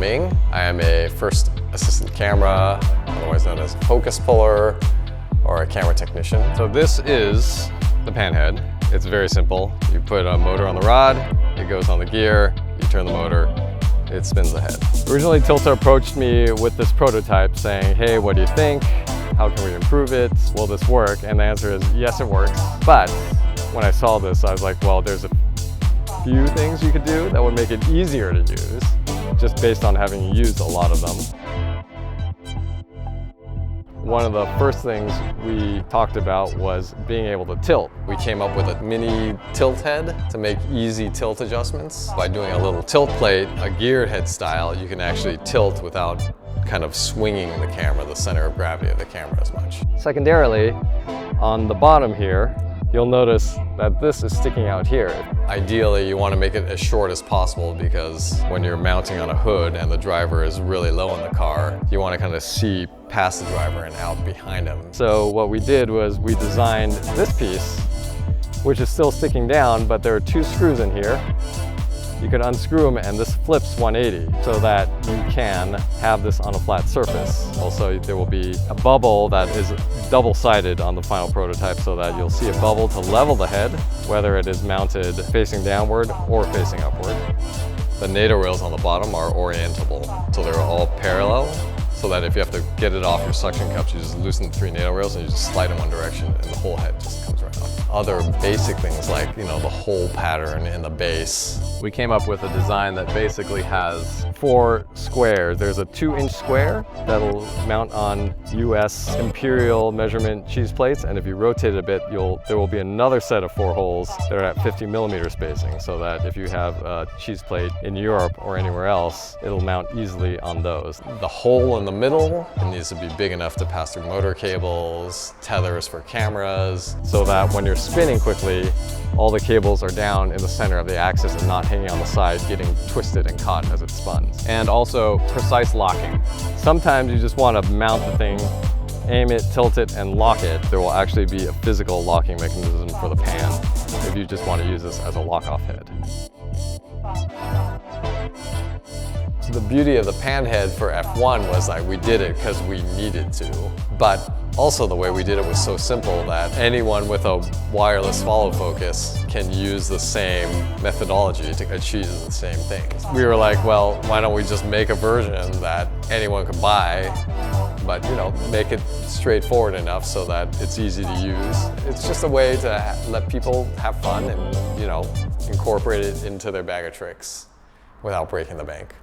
Ming. I am a first assistant camera, otherwise known as focus puller, or a camera technician. So this is the pan head. It's very simple. You put a motor on the rod, it goes on the gear, you turn the motor, it spins the head. Originally, TILTA approached me with this prototype saying, hey, what do you think? How can we improve it? Will this work? And the answer is, yes, it works. But when I saw this, I was like, well, there's a few things you could do that would make it easier to use, just based on having used a lot of them. One of the first things we talked about was being able to tilt. We came up with a mini tilt head to make easy tilt adjustments. By doing a little tilt plate, a geared head style, you can actually tilt without kind of swinging the camera, the center of gravity of the camera as much. Secondarily, on the bottom here, you'll notice that this is sticking out here. Ideally, you want to make it as short as possible because when you're mounting on a hood and the driver is really low in the car, you want to kind of see past the driver and out behind him. So what we did was we designed this piece, which is still sticking down, but there are two screws in here. You can unscrew them and this flips 180 so that you can have this on a flat surface. Also, there will be a bubble that is double-sided on the final prototype so that you'll see a bubble to level the head, whether it is mounted facing downward or facing upward. The NATO rails on the bottom are orientable, so they're all parallel, so that if you have to get it off your suction cups, you just loosen the 3 NATO rails and you just slide in one direction and the whole head just comes right off. Other basic things like, the hole pattern in the base. We came up with a design that basically has 4 squares. There's a 2-inch square that'll mount on US imperial measurement cheese plates, and if you rotate it a bit, there will be another set of 4 holes that are at 50mm spacing, so that if you have a cheese plate in Europe or anywhere else, it'll mount easily on those. The hole in the middle, it needs to be big enough to pass through motor cables, tethers for cameras, so that when you're spinning quickly, all the cables are down in the center of the axis and not hanging on the side, getting twisted and caught as it spins. And also precise locking. Sometimes you just want to mount the thing, aim it, tilt it, and lock it. There will actually be a physical locking mechanism for the pan if you just want to use this as a lock-off head. The beauty of the pan head for F1 was like we did it because we needed to, but also the way we did it was so simple that anyone with a wireless follow focus can use the same methodology to achieve the same things. We were like, well, why don't we just make a version that anyone could buy, but make it straightforward enough so that it's easy to use. It's just a way to let people have fun and incorporate it into their bag of tricks without breaking the bank.